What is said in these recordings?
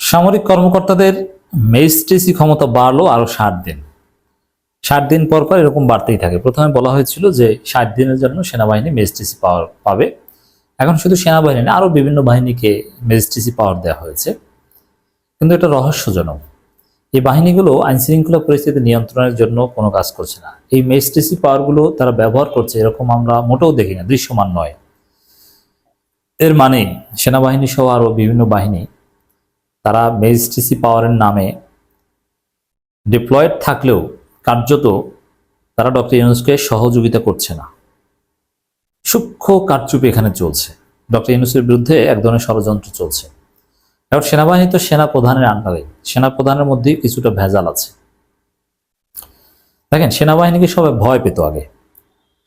সামরিক কর্মকর্তাদের ম্যাজিস্ট্রেসি ক্ষমতা বাড়লো আরো 60 দিন। 60 দিন পর পর এরকম বাড়তেই থাকে। প্রথমে বলা হয়েছিল যে 60 দিনের জন্য সেনাবাহিনী ম্যাজিস্ট্রেসি পাওয়ার পাবে। এখন শুধু সেনাবাহিনী না, আরো বিভিন্ন বাহিনীকে ম্যাজিস্ট্রেসি পাওয়ার দেওয়া হয়েছে। কিন্তু এটা রহস্যজনক। এই বাহিনীগুলো আইন শৃঙ্খলা পরিস্থিতি নিয়ন্ত্রণের জন্য কোনো কাজ করছে না। এই ম্যাজিস্ট্রেসি পাওয়ারগুলো তারা ব্যবহার করছে, এরকম আমরা মোটেও দেখি না, দৃশ্যমান নয়। এর মানে সেনাবাহিনী সহ আরো বিভিন্ন বাহিনী তারা ম্যাজিস্ট্রেসি পাওয়ারের নামে ডিপ্লয়েড থাকলেও কার্যত তারা ডক্টর ইউনূসকে সহযোগিতা করছে না। সূক্ষ্ম কারচুপি এখানে চলছে। ডক্টর ইউনূসের বিরুদ্ধে এক ধরনের ষড়যন্ত্র চলছে। এখন সেনাবাহিনী তো সেনা প্রধানের আন্ডারে, সেনা প্রধানের মধ্যেই কিছুটা ভেজাল আছে। দেখেন, সেনাবাহিনীকে সবাই ভয় পেত আগে,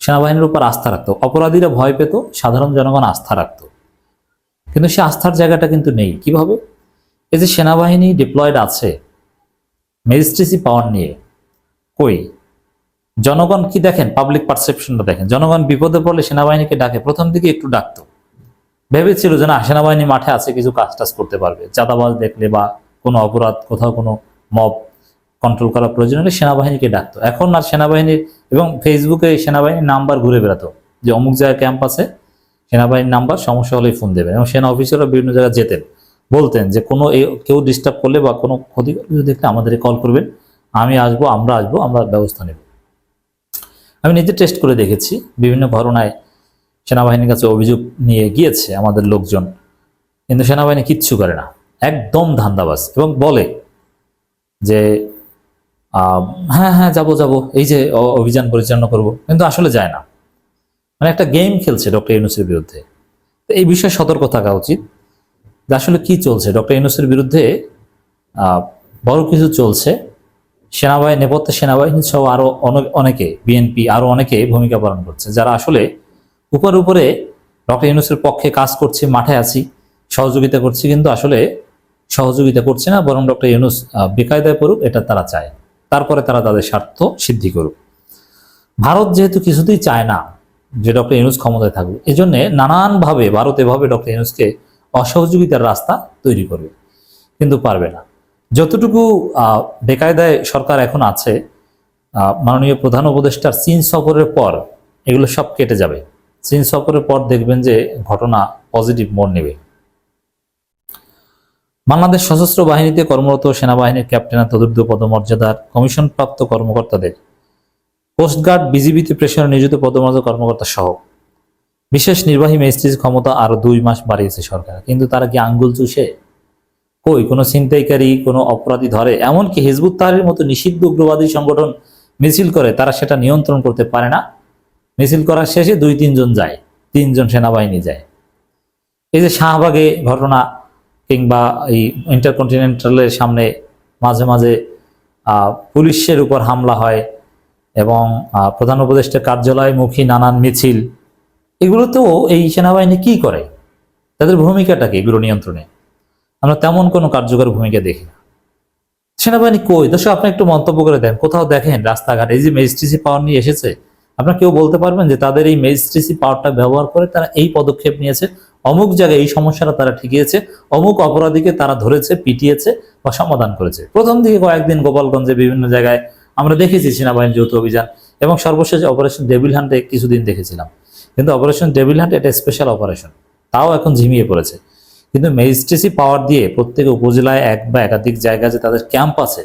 সেনাবাহিনীর উপর আস্থা রাখতো, অপরাধীরা ভয় পেত, সাধারণ জনগণ আস্থা রাখত। কিন্তু সে আস্থার জায়গাটা কিন্তু নেই। কিভাবে? এই যে সেনাবাহিনী ডিপ্লয়েড আছে ম্যাজিস্ট্রেসি পাওয়ার নিয়ে, কই জনগণ কি দেখেন? পাবলিক পারসেপশনটা দেখেন। জনগণ বিপদে পড়লে সেনাবাহিনীকে ডাকে, প্রথম দিকে একটু ডাকতো, ভেবেছিল যে না, সেনাবাহিনী মাঠে আছে, কিছু কাজ টাজ করতে পারবে। চাঁদাবাজ দেখলে বা কোনো অপরাধ, কোথাও কোনো মব কন্ট্রোল করার প্রয়োজন হলে সেনাবাহিনীকে ডাকতো। এখন আর সেনাবাহিনীর, এবং ফেসবুকে সেনাবাহিনীর নাম্বার ঘুরে বেড়াতো যে অমুক জায়গায় ক্যাম্প আছে, সেনাবাহিনীর নাম্বার, সমস্যা হলেই ফোন দেবেন। এবং সেনা অফিসাররা বিভিন্ন জায়গায় যেতেন, বলতেন যে কোনো কেউ ডিস্টার্ব করলে বা কোনো ক্ষতি করলে দেখলে আমাদের কল করবেন, আমি আসবো, আমরা আসবো, আমরা ব্যবস্থা নেব। আমি নিজে টেস্ট করে দেখেছি, বিভিন্ন ঘটনায় সেনাবাহিনীর কাছে অভিযোগ নিয়ে গিয়েছে আমাদের লোকজন, কিন্তু সেনাবাহিনী কিচ্ছু করে না, একদম ধান্দাবাজ। এবং বলে যে হ্যাঁ হ্যাঁ যাবো যাবো, এই যে অভিযান পরিচালনা করব, কিন্তু আসলে যায় না। মানে একটা গেম খেলছে ডক্টর ইউনূসের বিরুদ্ধে। তো এই বিষয়ে সতর্ক থাকা উচিত যে আসলে কি চলছে। ডক্টর ইউনূসের বিরুদ্ধে বড় কিছু চলছে। সেনাবাহিনী, নেপথ্যে সেনাবাহিনী সহ আরো অনেকে, বিএনপি আরো অনেকে ভূমিকা পালন করছে, যারা আসলে উপরে ডক্টর ইউনূসের পক্ষে কাজ করছে, মাঠে আছি, সহযোগিতা করছি, কিন্তু আসলে সহযোগিতা করছে না, বরং ডক্টর ইউনূস বেকায়দায় পড়ুক এটা তারা চায়। তারপরে তারা তাদের স্বার্থ সিদ্ধি করুক। ভারত যেহেতু কিছুতেই চায় না যে ডক্টর ইউনূস ক্ষমতায় থাকুক, এই জন্য নানানভাবে ভারত এভাবে ডক্টর ইউনূসকে অসহযোগিতার রাস্তা তৈরি করবে, কিন্তু পারবে না। যতটুকু বেকায়দায় সরকার এখন আছে, মাননীয় প্রধান উপদেষ্টার চীন সফরের পর এগুলো সব কেটে যাবে। চীন সফরের পর দেখবেন যে ঘটনা পজিটিভ মোড় নেবে। বাংলাদেশ সশস্ত্র বাহিনীতে কর্মরত সেনাবাহিনীর ক্যাপ্টেন তদূর্ধ্ব পদমর্যাদার কমিশনপ্রাপ্ত কর্মকর্তাদের কোস্টগার্ড, বিজিবিতে প্রেষণে নিয়োজিত পদমর্যাদা কর্মকর্তা সহ বিশেষ নির্বাহী ম্যাজিস্ট্রেট ক্ষমতা আরো 2 মাস বাড়িয়েছে সরকার। কিন্তু তারা কি আঙ্গুল চুষে? কই কোনো ছিনতাইকারী, কোনো অপরাধী ধরে? এমনকি হিজবুত তাহরীরের মতো নিষিদ্ধ উগ্রবাদী সংগঠন মিছিল করে, তারা সেটা নিয়ন্ত্রণ করতে পারে না। মিছিল করার শেষে 2-3 জন যায়, 3 জন সেনাবাহিনী যায়। এই যে শাহবাগে ঘটনা, কিংবা এই ইন্টারকন্টিনেন্টালের সামনে মাঝে মাঝে পুলিশের উপর হামলা হয়, এবং প্রধান উপদেষ্টার কার্যালয়মুখী নানান মিছিল, এগুলো তো এই সেনাবাহিনী কি করে? তাদের ভূমিকাটাকে এগুলো নিয়ন্ত্রণে আমরা তেমন কোনো কার্যকর ভূমিকা দেখি না। সেনাবাহিনী কই? দর্শক, আপনি একটু মন্তব্য করে দেন, কোথাও দেখেন রাস্তাঘাট এই যে ম্যাজিস্ট্রেসি পাওয়ার নিয়ে এসেছে, আপনারা কেউ বলতে পারবেন যে তাদের এই ম্যাজিস্ট্রেসি পাওয়ারটা ব্যবহার করে তারা এই পদক্ষেপ নিয়েছে, অমুক জায়গায় এই সমস্যাটা তারা ঠিকিয়েছে, অমুক অপরাধীকে তারা ধরেছে, পিটিয়েছে বা সমাধান করেছে? প্রথম দিকে কয়েকদিন গোপালগঞ্জে বিভিন্ন জায়গায় আমরা দেখেছি সেনাবাহিনীর যৌথ অভিযান, এবং সর্বশেষ অপারেশন ডেভিল হান্টে কিছুদিন দেখেছিলাম। কিন্তু অপারেশন ডেভিল হান্ট এটা স্পেশাল অপারেশন, তাও এখন ঝিমিয়ে পড়েছে। কিন্তু ম্যাজিস্ট্রেসি পাওয়ার দিয়ে প্রত্যেক উপজেলায় এক বা একাধিক জায়গায় যে তাদের ক্যাম্প আছে,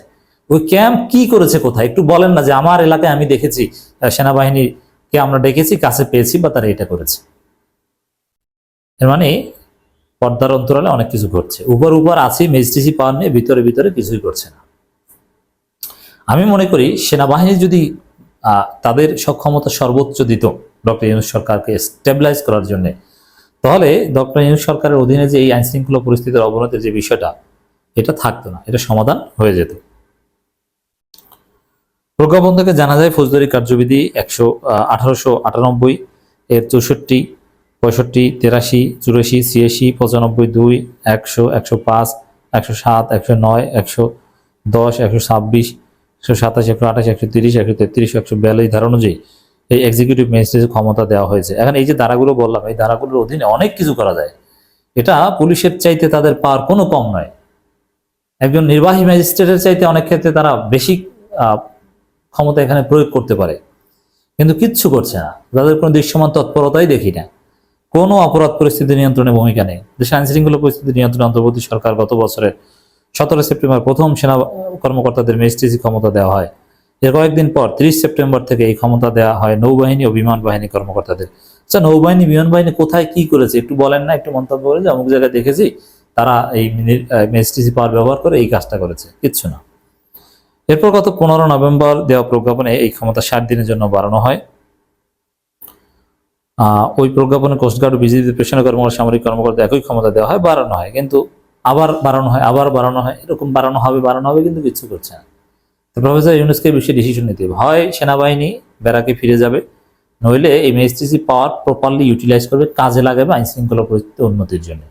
ওই ক্যাম্প কি করেছে, কোথায় একটু বলেন না যে আমার এলাকায় আমি দেখেছি সেনাবাহিনীকে আমরা ডেকেছি, কাছে পেয়েছি, বা তারা এটা করেছে। এর মানে পর্দার অন্তরালে অনেক কিছু ঘটছে। উপর আছি ম্যাজিস্ট্রেসি পাওয়ার নিয়ে, ভিতরে ভিতরে কিছুই করছে না। আমি মনে করি সেনাবাহিনী যদি তাদের সক্ষমতা সর্বোচ্চ দিত ডক্টর ইউনূস সরকারকে স্টেবিলাইজ করার জন্য, তাহলে ডক্টর ইউনূস সরকারের অধীনে যে এই আইনশৃঙ্খলা পরিস্থিতির অবনতির যে বিষয়টা, এটা থাকতো না, এটা সমাধান হয়ে যেত। প্রজ্ঞাপন থেকে জানা যায় ফৌজদারি কার্যবিধি 1898 এর 64, 65, 83, 84, 86, 95, 2, 100, 105, 107, 109, 110, 126, 127, 128, 130, 133, 142 ধারা অনুযায়ী এই এক্সিকিউটিভ ম্যাজিস্ট্রেটের ক্ষমতা দেওয়া হয়েছে। এখন এই যে ধারাগুলো বললাম, এই ধারাগুলোর অধীনে অনেক কিছু করা যায়। এটা পুলিশের চাইতে তাদের পাওয়ার কোনো কম নয়। একজন নির্বাহী ম্যাজিস্ট্রেটের চাইতে অনেক ক্ষেত্রে তারা বেশি ক্ষমতা এখানে প্রয়োগ করতে পারে, কিন্তু কিচ্ছু করছে না। তাদের কোনো দৃশ্যমান তৎপরতাই দেখি না। কোনো অপরাধ পরিস্থিতি নিয়ন্ত্রণে ভূমিকা নেই। দেশে আইনশৃঙ্খলা পরিস্থিতি নিয়ন্ত্রণে অন্তর্বর্তী সরকার গত বছরের 17 সেপ্টেম্বর প্রথম সেনা কর্মকর্তাদের ম্যাজিস্ট্রেসি ক্ষমতা দেওয়া হয়। এর কয়েকদিন পর 30 সেপ্টেম্বর থেকে এই ক্ষমতা দেওয়া হয় নৌবাহিনী ও বিমান বাহিনী কর্মকর্তাদের। আচ্ছা, নৌবাহিনী বিমান বাহিনী কোথায় কি করেছে একটু বলেন না, একটু মন্তব্য করে যে অমুক জায়গায় দেখেছি তারা এই ম্যাজিস্ট্রেসি পাওয়ার ব্যবহার করে এই কাজটা করেছে, কিচ্ছু না। এরপর গত 15 নভেম্বর দেওয়া প্রজ্ঞাপনে এই ক্ষমতা 60 দিনের জন্য বাড়ানো হয়। ওই প্রজ্ঞাপনে কোস্টগার্ড ও বিজিবি পেশনা কর্মকর্তা সামরিক কর্মকর্তা একই ক্ষমতা দেওয়া হয়, বাড়ানো হয়, কিন্তু আবার বাড়ানো হয়, আবার বাড়ানো হয়, এরকম বাড়ানো হবে কিন্তু কিছু করছে না। তো প্রফেসর ইউনূসকে বিষয়ে ডিসিশন নিতে হবে, হয় সেনাবাহিনী ব্যারাকে ফিরে যাবে, নইলে এই ম্যাজিস্ট্রেসি পাওয়ার প্রপারলি ইউটিলাইজ করবে, কাজে লাগাবে আইন শৃঙ্খলা পরিস্থিতি উন্নতির জন্য।